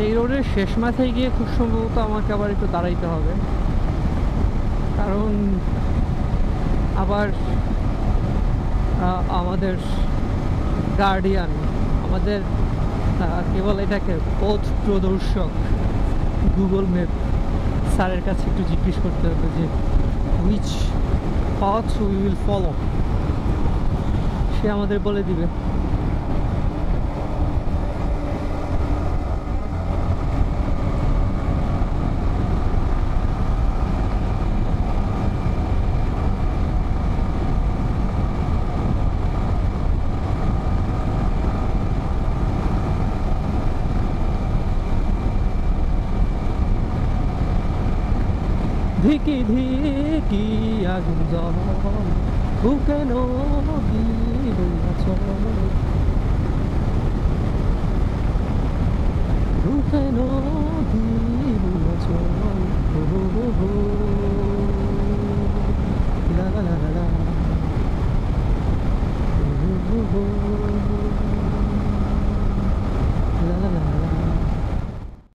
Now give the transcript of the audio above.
এই রোডের শেষ মাথায় গিয়ে খুব সম্ভবত আমাকে আবার একটু দাঁড়াইতে হবে, কারণ আবার আমাদের গার্ডিয়ান, আমাদের কি বলে এটাকে, পথ প্রদর্শক গুগল ম্যাপ স্যারের কাছে একটু জিজ্ঞেস করতে হবে যে which path we will follow, সে আমাদের বলে দিবে। ধিকি ধিকি আগুন জল বুকে নদী বইয়া চল, বুকে নদী বইয়া চল, লা লা লা লা